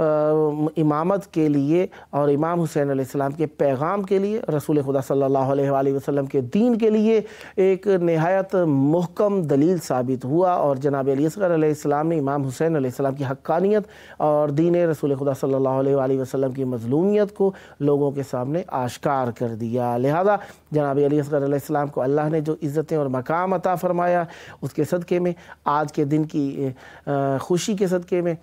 امامت کے لیے اور امام حسین علیہ السلام کے پیغام کے لیے، رسول خدا صلی اللہ علیہ وآلہ وسلم کے دین کے لیے ایک نہایت محکم دلیل ثابت ہوا، اور جناب علی اصغر علیہ السلام نے امام حسین علیہ السلام کی حقانیت اور دین رسول خدا صلی اللہ علیہ وآلہ وسلم کی مظلومیت کو لوگوں کے سامنے آشکار کر دیا۔ لہذا جناب علی اصغر علیہ السلام کو اللہ نے جو عزتیں اور مقام عطا فرمایا، اس کے صدقے میں آج کے دن کی خوشی کے صدقے میں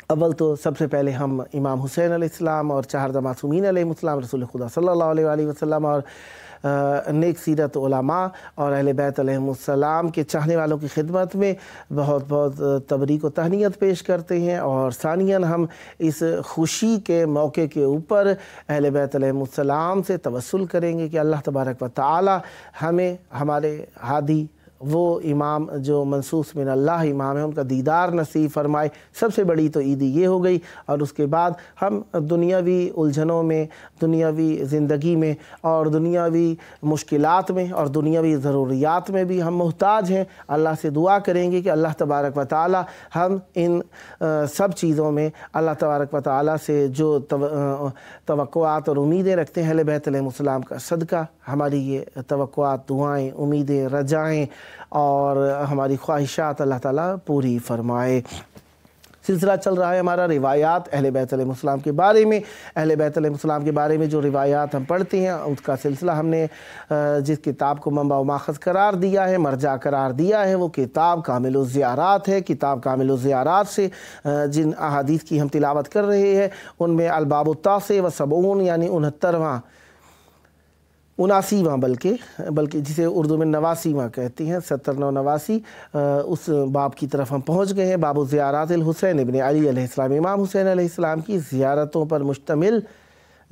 اول تو سب سے پہلے ہم امام حسین علیہ السلام اور چہاردہ معصومین علیہ السلام، رسول خدا صلی اللہ علیہ وآلہ وسلم اور نیک سیرت علماء اور اہل بیت علیہ السلام کے چاہنے والوں کی خدمت میں بہت بہت تبریک و تہنیت پیش کرتے ہیں، اور ثانیاً ہم اس خوشی کے موقع کے اوپر اہل بیت علیہ السلام سے توسل کریں گے کہ اللہ تبارک و تعالی ہمیں ہمارے ہادی وہ امام جو منصوص من اللہ امام ہیں ان کا دیدار نصیب فرمائے۔ سب سے بڑی تو عید یہ ہو گئی، اور اس کے بعد ہم دنیاوی الجھنوں میں، دنیاوی زندگی میں اور دنیاوی مشکلات میں اور دنیاوی ضروریات میں بھی ہم محتاج ہیں۔ اللہ سے دعا کریں گے کہ اللہ تبارک و تعالی ہم ان سب چیزوں میں اللہ تبارک و تعالی سے جو توقعات اور امیدیں رکھتے ہیں اہل بیت علیہ السلام کا صدقہ، ہماری یہ توقعات، دعائیں، امیدیں، رجائیں اور ہماری خواہشات اللہ تعالیٰ پوری فرمائے۔ سلسلہ چل رہا ہے ہمارا روایات اہل بیت علیہ السلام کے بارے میں۔ اہل بیت علیہ السلام کے بارے میں جو روایات ہم پڑھتے ہیں اس کا سلسلہ ہم نے جس کتاب کو منبع و ماخذ قرار دیا ہے، مرجع قرار دیا ہے، وہ کتاب کامل الزیارات ہے۔ کتاب کامل الزیارات سے جن احادیث کی ہم تلاوت کر رہے ہیں ان میں الباب التاسع و سبعون یعنی 79واں بلکہ جسے اردو میں 89واں کہتے ہیں، 79 اس باب کی طرف ہم پہنچ گئے ہیں۔ باب الزیارات الحسین ابن علی علیہ السلام، امام حسین علیہ السلام کی زیارتوں پر مشتمل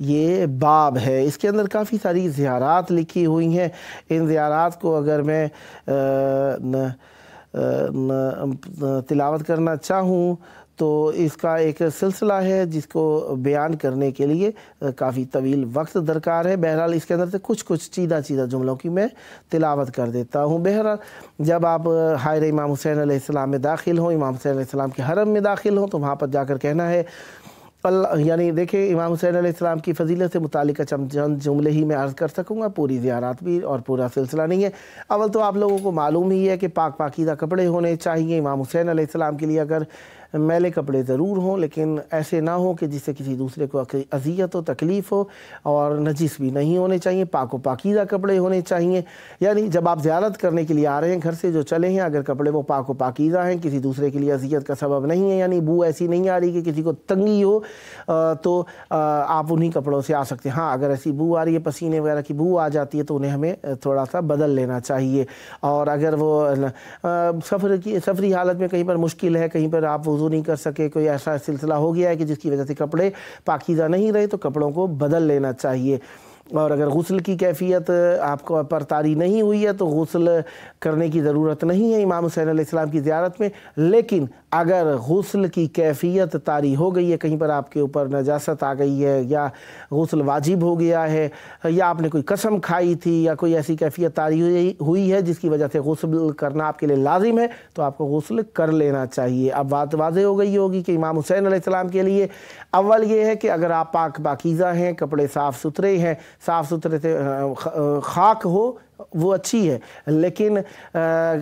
یہ باب ہے۔ اس کے اندر کافی ساری زیارات لکھی ہوئی ہیں۔ ان زیارات کو اگر میں تلاوت کرنا چاہوں تو اس کا ایک سلسلہ ہے جس کو بیان کرنے کے لیے کافی طویل وقت درکار ہے۔ بہرحال اس کے اندر سے کچھ چیدہ جملوں کی میں تلاوت کر دیتا ہوں۔ بہرحال جب آپ حائر امام حسین علیہ السلام میں داخل ہوں، امام حسین علیہ السلام کے حرم میں داخل ہوں، تو وہاں پر جا کر کہنا ہے یعنی دیکھیں امام حسین علیہ السلام کی فضیلت سے متعلق چند جملے ہی میں عرض کر سکوں گا، پوری زیارات بھی اور پورا سلسلہ نہیں ہے۔ اول تو آپ لوگوں کو معلوم ہی ہے کہ پاک پاکیزہ کپڑے ہونے چاہیے۔ امام حسین علیہ السلام کے لیے اگر میلے کپڑے ضرور ہوں لیکن ایسے نہ ہوں کہ جس سے کسی دوسرے کو اذیت ہو، تکلیف ہو، اور نجس بھی نہیں ہونے چاہیے، پاک و پاکیزہ کپڑے ہونے چاہیے۔ یعنی جب آپ زیارت کرنے کے لیے آ رہے ہیں گھر سے جو چلے ہیں، اگر کپڑے وہ پاک و پاکیزہ ہیں، کسی دوسرے کے لیے اذیت کا سبب نہیں ہے، یعنی بو ایسی نہیں آ رہی کہ کسی کو تنگی ہو، تو آپ انہی کپڑوں سے آ سکتے ہیں۔ ہاں اگر ایسی بو آ رہی ہے، پسینے وغیرہ کی بو آ جاتی ہے تو انہیں ہمیں تھوڑا سا بدل لینا چاہیے۔ اور اگر وہ سفری حالت میں کہیں پر مشکل ہے، کہیں پر آپ وضو نہیں کر سکے، کوئی ایسا سلسلہ ہو گیا ہے کہ جس کی وجہ سے کپڑے پاکیزہ نہیں رہے، تو کپڑوں کو بدل لینا چاہیے۔ اور اگر غسل کی کیفیت آپ کو پر طاری نہیں ہوئی ہے تو غسل کرنے کی ضرورت نہیں ہے امام حسین علیہ السلام کی زیارت میں۔ لیکن اگر غسل کی کیفیت طاری ہو گئی ہے، کہیں پر آپ کے اوپر نجاست آ گئی ہے، یا غسل واجب ہو گیا ہے، یا آپ نے کوئی قسم کھائی تھی، یا کوئی ایسی کیفیت طاری ہوئی ہے جس کی وجہ سے غسل کرنا آپ کے لیے لازم ہے، تو آپ کو غسل کر لینا چاہیے۔ اب بات واضح ہو گئی ہوگی کہ امام حسین علیہ السلام کے لیے اول یہ ہے کہ اگر آپ پاک پاکیزہ ہیں، کپڑے صاف ستھرے ہیں، صاف ستھرے سے خاک ہو وہ اچھی ہے، لیکن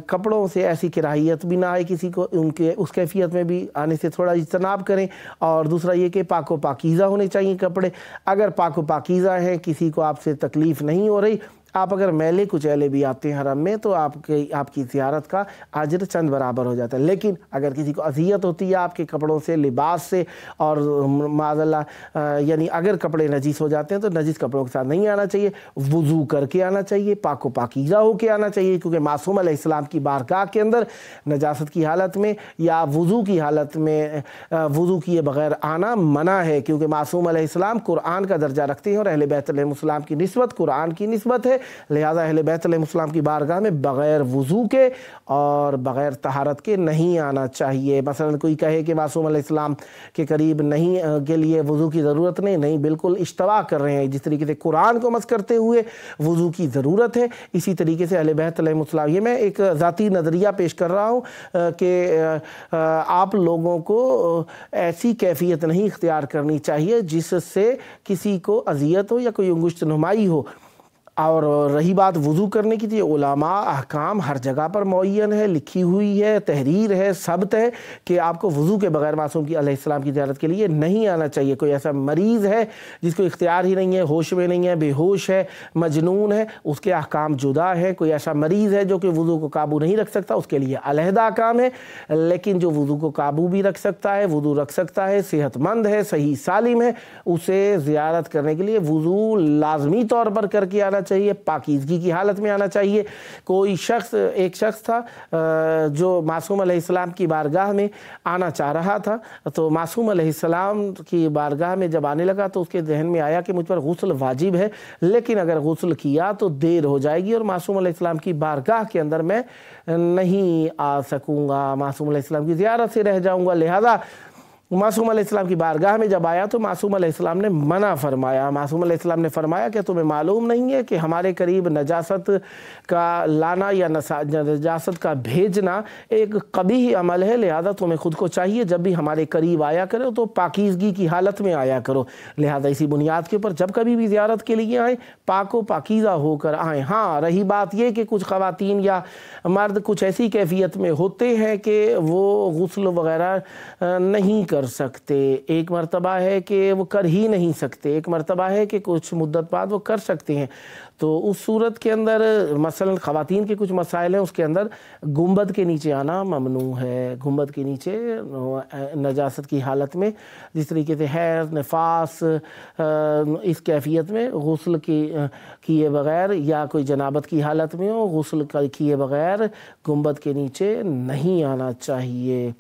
کپڑوں سے ایسی کراہیت بھی نہ آئے کسی کو، ان کے اس کیفیت میں بھی آنے سے تھوڑا اجتناب کریں۔ اور دوسرا یہ کہ پاک و پاکیزہ ہونے چاہیے کپڑے۔ اگر پاک و پاکیزہ ہیں، کسی کو آپ سے تکلیف نہیں ہو رہی، آپ اگر میلے کچیلے بھی آتے ہیں حرم میں، تو آپ کی زیارت کا اجر چند برابر ہو جاتا ہے۔ لیکن اگر کسی کو اذیت ہوتی ہے آپ کے کپڑوں سے، لباس سے، اور معاذ اللہ یعنی اگر کپڑے نجیس ہو جاتے ہیں تو نجیس کپڑوں کے ساتھ نہیں آنا چاہیے، وضو کر کے آنا چاہیے، پاک و پاکیزہ ہو کے آنا چاہیے، کیونکہ معصوم علیہ السلام کی بارگاہ کے اندر نجاست کی حالت میں یا وضو کی حالت میں وضو کیے بغیر آنا منع ہے، کیونکہ معصوم علیہ السلام قرآن کا درجہ رکھتے ہیں، اور اہل بیت علیہ السلام کی نسبت قرآن کی نسبت ہے، لہٰذا اہل بیت علیہ السلام کی بارگاہ میں بغیر وضو کے اور بغیر طہارت کے نہیں آنا چاہیے۔ مثلا کوئی کہے کہ معصوم علیہ السلام کے قریب نہیں کے لیے وضو کی ضرورت نہیں، بالکل اشتباہ کر رہے ہیں۔ جس طریقے سے قرآن کو مس کرتے ہوئے وضو کی ضرورت ہے، اسی طریقے سے اہل بیت علیہ السلام، یہ میں ایک ذاتی نظریہ پیش کر رہا ہوں کہ آپ لوگوں کو ایسی کیفیت نہیں اختیار کرنی چاہیے جس سے کسی کو اذیت ہو یا کوئی انگشت نمائی ہو۔ اور رہی بات وضو کرنے کی، تو علماء احکام ہر جگہ پر معین ہے، لکھی ہوئی ہے، تحریر ہے، ثبت ہے کہ آپ کو وضو کے بغیر معصوم کی علیہ السلام کی زیارت کے لیے نہیں آنا چاہیے۔ کوئی ایسا مریض ہے جس کو اختیار ہی نہیں ہے، ہوش میں نہیں ہے، بے ہوش ہے، مجنون ہے، اس کے احکام جدا ہے۔ کوئی ایسا مریض ہے جو کہ وضو کو قابو نہیں رکھ سکتا، اس کے لیے علیحدہ احکام ہے۔ لیکن جو وضو کو قابو بھی رکھ سکتا ہے، وضو رکھ سکتا ہے، صحت مند ہے، صحیح سالم ہے، اسے زیارت کرنے کے لیے وضو لازمی طور پر کر کے آنا چاہیے، پاکیزگی کی حالت میں آنا چاہیے۔ ایک شخص تھا جو معصوم علیہ السلام کی بارگاہ میں آنا چاہ رہا تھا، تو معصوم علیہ السلام کی بارگاہ میں جب آنے لگا تو اس کے ذہن میں آیا کہ مجھ پر غسل واجب ہے، لیکن اگر غسل کیا تو دیر ہو جائے گی اور معصوم علیہ السلام کی بارگاہ کے اندر میں نہیں آ سکوں گا، معصوم علیہ السلام کی زیارت سے رہ جاؤں گا۔ لہذا معصوم علیہ السلام کی بارگاہ میں جب آیا تو معصوم علیہ السلام نے منع فرمایا۔ معصوم علیہ السلام نے فرمایا کہ تمہیں معلوم نہیں ہے کہ ہمارے قریب نجاست کا لانا یا نجاست کا بھیجنا ایک قبیح عمل ہے، لہذا تمہیں خود کو چاہیے جب بھی ہمارے قریب آیا کرو تو پاکیزگی کی حالت میں آیا کرو۔ لہذا اسی بنیاد کے اوپر جب کبھی بھی زیارت کے لیے آئیں پاک و پاکیزہ ہو کر آئیں۔ ہاں، رہی بات یہ کہ کچھ خواتین یا مرد کچھ ایسی کیفیت میں ہوتے ہیں کہ وہ غسل وغیرہ نہیں کر سکتے، ایک مرتبہ ہے کہ وہ کر ہی نہیں سکتے، ایک مرتبہ ہے کہ کچھ مدت بعد وہ کر سکتے ہیں، تو اس صورت کے اندر مثلا خواتین کے کچھ مسائل ہیں، اس کے اندر گنبد کے نیچے آنا ممنوع ہے۔ گنبد کے نیچے نجاست کی حالت میں، جس طریقے سے حیض، نفاس، اس کیفیت میں غسل کیے بغیر یا کوئی جنابت کی حالت میں ہو، غسل کیے بغیر گنبد کے نیچے نہیں آنا چاہیے۔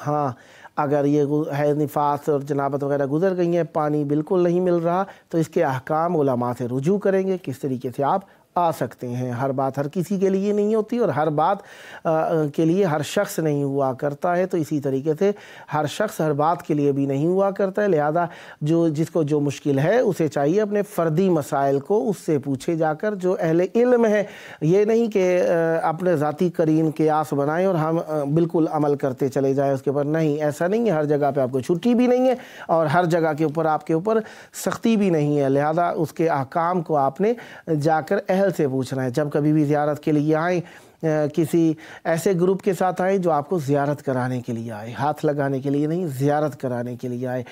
ہاں، اگر یہ حیض، نفاس اور جنابت وغیرہ گزر گئی ہیں، پانی بالکل نہیں مل رہا، تو اس کے احکام علماء سے رجوع کریں گے کس طریقے سے آپ آ سکتے ہیں۔ ہر بات ہر کسی کے لیے نہیں ہوتی اور ہر بات کے لیے ہر شخص نہیں ہوا کرتا ہے، تو اسی طریقے سے ہر شخص ہر بات کے لیے بھی نہیں ہوا کرتا ہے۔ لہذا جس کو جو مشکل ہے اسے چاہیے اپنے فردی مسائل کو اس سے پوچھے جا کر جو اہل علم ہے، یہ نہیں کہ اپنے ذاتی قرین قیاس بنائیں اور ہم بالکل عمل کرتے چلے جائیں اس کے اوپر۔ نہیں، ایسا نہیں ہے، ہر جگہ پہ آپ کو چھٹی بھی نہیں ہے اور ہر جگہ کے اوپر آپ کے اوپر سختی بھی نہیں ہے، لہذا اس کے احکام کو آپ نے جا کر اہل سے پوچھنا ہے۔ جب کبھی بھی زیارت کے لیے آئیں کسی ایسے گروپ کے ساتھ آئیں جو آپ کو زیارت کرانے کے لیے آئے، ہاتھ لگانے کے لیے نہیں، زیارت کرانے کے لیے آئے۔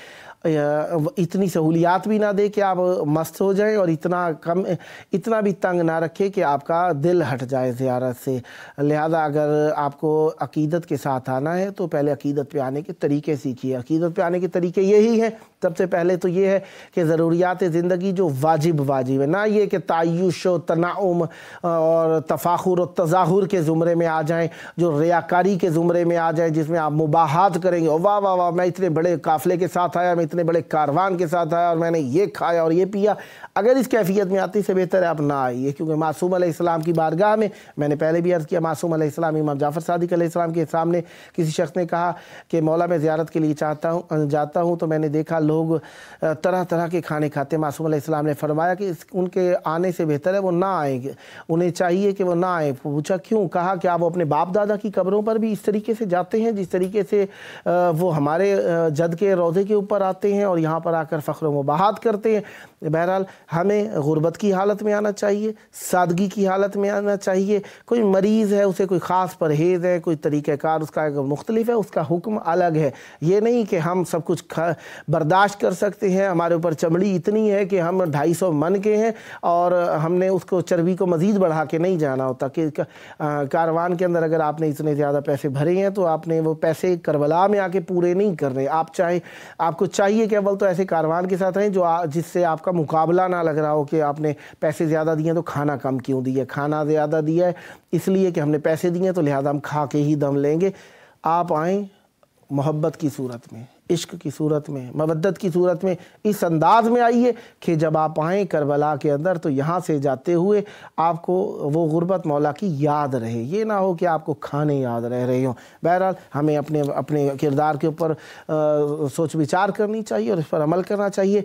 اتنی سہولیات بھی نہ دے کہ آپ مست ہو جائیں اور اتنا بھی تنگ نہ رکھے کہ آپ کا دل ہٹ جائے زیارت سے۔ لہذا اگر آپ کو عقیدت کے ساتھ آنا ہے تو پہلے عقیدت پہ آنے کے طریقے سیکھیے۔ عقیدت پہ آنے کے طریقے یہی ہیں، سب سے پہلے تو یہ ہے کہ ضروریات زندگی جو واجب ہے، نہ یہ کہ تعیش و تنعم اور تفاخر و تظاہر کے زمرے میں آ جائیں، جو ریاکاری کے زمرے میں آ جائیں، جس میں آپ مباحات کریں گے، واہ واہ واہ میں اتنے بڑے قافلے کے ساتھ آیا، میں اتنے بڑے کاروان کے ساتھ آیا اور میں نے یہ کھایا اور یہ پیا۔ اگر اس کیفیت میں آتی سے بہتر ہے آپ نہ آئیے، کیونکہ معصوم علیہ السلام کی بارگاہ میں نے پہلے بھی عرض کیا، معصوم علیہ السلام امام جعفر صادق علیہ السلام کے سامنے کسی شخص نے کہا کہ مولا میں زیارت کے لیے جاتا ہوں تو میں نے دیکھا لوگ طرح طرح کے کھانے کھاتے۔ معصوم علیہ السلام نے فرمایا کہ ان کے آنے سے بہتر ہے وہ نہ آئیں گے، انہیں چاہیے کہ وہ نہ آئیں۔ پوچھا کیوں؟ کہا کہ آپ اپنے باپ دادا کی قبروں پر بھی اس طریقے سے جاتے ہیں جس طریقے سے وہ ہمارے جد کے روضے کے اوپر آتے ہیں اور یہاں پر آ کر فخر و مباحات کرتے ہیں۔ بہرحال ہمیں غربت کی حالت میں آنا چاہیے، سادگی کی حالت میں آنا چاہیے۔ کوئی مریض ہے، اسے کوئی خاص پرہیز ہے، کوئی طریقہ کار اس کا مختلف ہے، اس کا حکم الگ ہے۔ یہ نہیں کہ ہم سب کچھ برداشت کر سکتے ہیں، ہمارے اوپر چمڑی اتنی ہے کہ ہم 250 من کے ہیں اور ہم نے اس کو چربی کو مزید بڑھا کے نہیں جانا ہوتا کہ کاروان کے اندر اگر آپ نے اتنے زیادہ پیسے بھرے ہیں تو آپ نے وہ پیسے کربلا میں آ کے پورے نہیں کرنے۔ آپ کو چاہیے کہ اول تو ایسے کاروان کے ساتھ ہیں جس سے آپ کا مقابلہ نہ لگ رہا ہو کہ آپ نے پیسے زیادہ دیے تو کھانا کم کیوں دیا، کھانا زیادہ دیا ہے اس لیے کہ ہم نے پیسے دیے تو لہذا ہم کھا کے ہی دم لیں گے۔ آپ آئیں محبت کی صورت میں، عشق کی صورت میں، مودت کی صورت میں، اس انداز میں آئیے کہ جب آپ آئیں کربلا کے اندر تو یہاں سے جاتے ہوئے آپ کو وہ غربت مولا کی یاد رہے، یہ نہ ہو کہ آپ کو کھانے یاد رہ رہے ہوں۔ بہرحال ہمیں اپنے کردار کے اوپر سوچ وچار کرنی چاہیے اور اس پر عمل کرنا چاہیے۔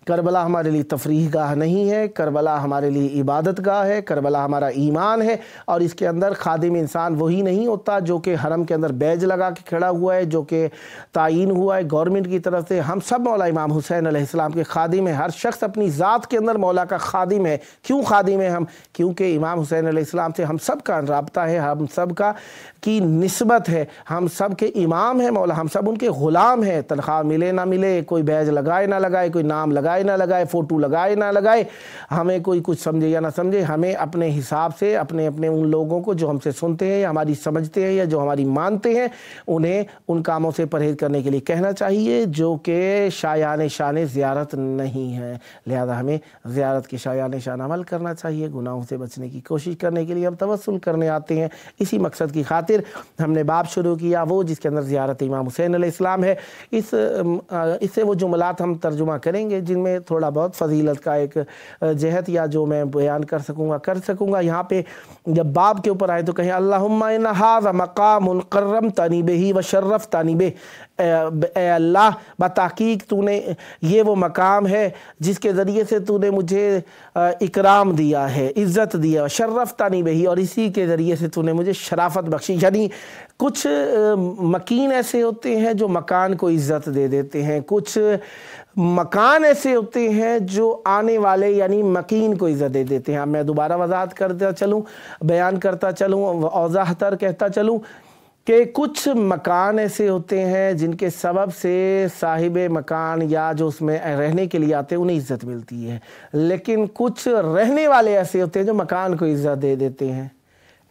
کربلا ہمارے لیے تفریح گاہ نہیں ہے، کربلا ہمارے لیے عبادت گاہ ہے، کربلا ہمارا ایمان ہے، اور اس کے اندر خادم انسان وہی نہیں ہوتا جو کہ حرم کے اندر بیج لگا کے کھڑا ہوا ہے، جو کہ تعین ہوا ہے گورنمنٹ کی طرف سے۔ ہم سب مولا امام حسین علیہ السلام کے خادم ہیں، ہر شخص اپنی ذات کے اندر مولا کا خادم ہے۔ کیوں خادم ہیں ہم؟ کیونکہ امام حسین علیہ السلام سے ہم سب کا رابطہ ہے، ہم سب کا کی نسبت ہے، ہم سب کے امام ہیں مولا، ہم سب ان کے غلام ہیں۔ تنخواہ ملے نہ ملے، کوئی بیج لگائے نہ لگائے، کوئی نام لگائے نہ لگائے، فوٹو لگائے نہ لگائے، ہمیں کوئی کچھ سمجھے یا نہ سمجھے، ہمیں اپنے حساب سے اپنے ان لوگوں کو جو ہم سے سنتے ہیں یا ہماری سمجھتے ہیں یا جو ہماری مانتے ہیں، انہیں ان کاموں سے پرہیز کرنے کے لیے کہنا چاہیے جو کہ شایان شان زیارت نہیں ہے۔ لہذا ہمیں زیارت کے شایان شان عمل کرنا چاہیے، گناہوں سے بچنے کی کوشش کرنے کے لیے ہم توسل کرنے آتے ہیں۔ اسی مقصد کی خاطر ہم نے باب شروع کیا، وہ جس کے اندر زیارت امام حسین علیہ السلام ہے۔ اس سے وہ جملات ہم ترجمہ کریں گے جن میں تھوڑا بہت فضیلت کا ایک جہت یا جو میں بیان کر سکوں گا۔ یہاں پہ جب باب کے اوپر آئے تو کہیں اللہم ان ھذا مقام کرمتنی بہ وشرفتنی بہ، اے اللہ بتحقیق تو نے یہ وہ مقام ہے جس کے ذریعے سے تو نے مجھے اکرام دیا ہے، عزت دیا، شرفتنی بہ، اور اسی کے ذریعے سے تو نے مجھے شرافت بخشی۔ یعنی کچھ مکین ایسے ہوتے ہیں جو مکان کو عزت دے دیتے ہیں، کچھ مکان ایسے ہوتے ہیں جو آنے والے یعنی مکین کو عزت دے دیتے ہیں۔ اب میں دوبارہ وضاحت کرتا چلوں، بیان کرتا چلوں، اوضاح تر کہتا چلوں کہ کچھ مکان ایسے ہوتے ہیں جن کے سبب سے صاحب مکان یا جو اس میں رہنے کے لیے آتے ہیں انہیں عزت ملتی ہے، لیکن کچھ رہنے والے ایسے ہوتے ہیں جو مکان کو عزت دے دیتے ہیں۔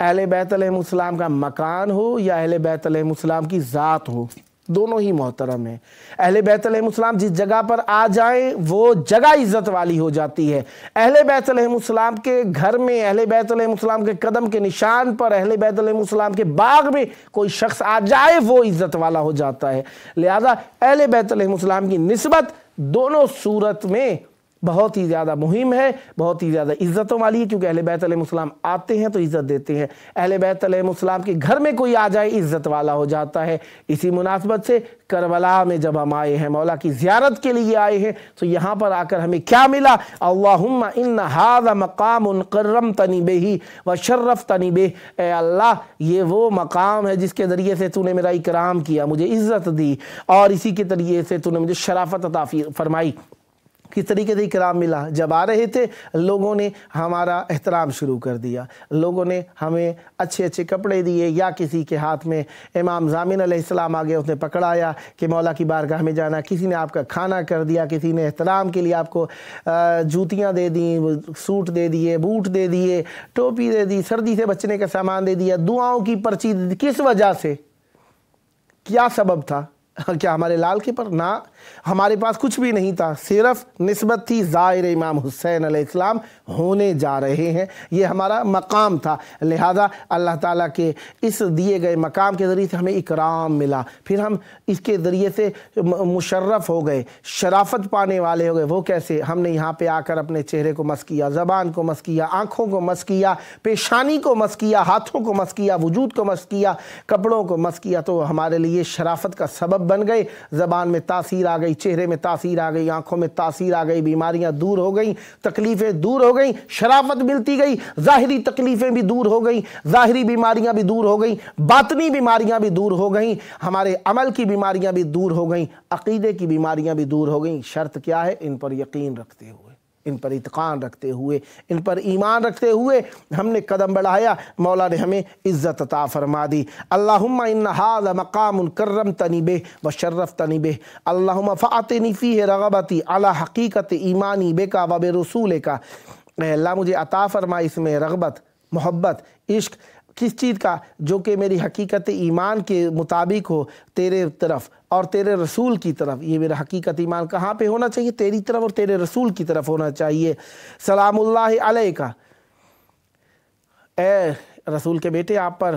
اہل بیت علیہ السلام کا مکان ہو یا اہل بیت علیہ السلام کی ذات ہو، دونوں ہی محترم ہیں۔ اہل بیت علیہ السلام جس جگہ پر آ جائیں وہ جگہ عزت والی ہو جاتی ہے۔ اہل بیت علیہ السلام کے گھر میں، اہل بیت علیہ السلام کے قدم کے نشان پر، اہل بیت علیہ السلام کے باغ میں کوئی شخص آ جائے وہ عزت والا ہو جاتا ہے۔ لہذا اہل بیت علیہ السلام کی نسبت دونوں صورت میں بہت ہی زیادہ مہم ہے، بہت ہی زیادہ عزتوں والی ہے، کیونکہ اہل بیت علیہ السلام آتے ہیں تو عزت دیتے ہیں۔ اہل بیت علیہ السلام کے گھر میں کوئی آ جائے عزت والا ہو جاتا ہے۔ اسی مناسبت سے کربلا میں جب ہم آئے ہیں، مولا کی زیارت کے لیے آئے ہیں، تو یہاں پر آ کر ہمیں کیا ملا؟ اللہم ان ھذا مقام کرمتنی بہ وشرفتنی بہ، اے اللہ یہ وہ مقام ہے جس کے ذریعے سے تو نے میرا اکرام کیا، مجھے عزت دی، اور اسی کے ذریعے سے تو نے مجھے شرافت عطا فرمائی۔ کس طریقے سے اکرام ملا؟ جب آ رہے تھے لوگوں نے ہمارا احترام شروع کر دیا، لوگوں نے ہمیں اچھے اچھے کپڑے دیے، یا کسی کے ہاتھ میں امام ضامن علیہ السلام آگے اس نے پکڑایا کہ مولا کی بارگاہ میں جانا، کسی نے آپ کا کھانا کر دیا، کسی نے احترام کے لیے آپ کو جوتیاں دے دیں، سوٹ دے دیے، بوٹ دے دیے، ٹوپی دے دی، سردی سے بچنے کا سامان دے دیا، دعاؤں کی پرچی دے دی۔ کس وجہ سے؟ کیا سبب تھا؟ کیا ہمارے لال کے پر؟ نہ، ہمارے پاس کچھ بھی نہیں تھا، صرف نسبت تھی ظاہر امام حسین علیہ السلام ہونے جا رہے ہیں، یہ ہمارا مقام تھا۔ لہذا اللہ تعالیٰ کے اس دیے گئے مقام کے ذریعے سے ہمیں اکرام ملا، پھر ہم اس کے ذریعے سے مشرف ہو گئے، شرافت پانے والے ہو گئے۔ وہ کیسے؟ ہم نے یہاں پہ آ کر اپنے چہرے کو مس کیا، زبان کو مس کیا، آنکھوں کو مس کیا، پیشانی کو مس کیا، ہاتھوں کو مس کیا، وجود کو مس کیا، کپڑوں کو مس کیا، تو ہمارے لیے شرافت کا سبب بن گئے۔ زبان میں تاثیر آ گئی، چہرے میں تاثیر آ گئی، آنکھوں میں تاثیر آ گئی، بیماریاں دور ہو گئیں، تکلیفیں دور ہو گئیں، شرافت ملتی گئی، ظاہری تکلیفیں بھی دور ہو گئیں، ظاہری بیماریاں بھی دور ہو گئیں، باطنی بیماریاں بھی دور ہو گئیں، ہمارے عمل کی بیماریاں بھی دور ہو گئیں، عقیدے کی بیماریاں بھی دور ہو گئیں۔ شرط کیا ہے؟ ان پر یقین رکھتے ہوئے، ان پر اتقان رکھتے ہوئے، ان پر ایمان رکھتے ہوئے ہم نے قدم بڑھایا، مولا نے ہمیں عزت عطا فرما دی۔ اللہم ان ھذا مقام کرمتنی بہ وشرفتنی بہ، اللہم فاعطنی فیہ رغبتی علی حقیقت ایمانی بک و برسولک، اے اللہ مجھے عطا فرما اس میں رغبت، محبت، عشق، کس چیز کا؟ جو کہ میری حقیقت ایمان کے مطابق ہو، تیرے طرف اور تیرے رسول کی طرف۔ یہ میرا حقیقت ایمان کہاں پہ ہونا چاہیے؟ تیری طرف اور تیرے رسول کی طرف ہونا چاہیے۔ سلام اللہ علیکہ، اے رسول کے بیٹے آپ پر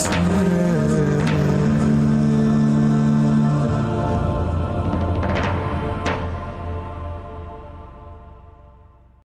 Sun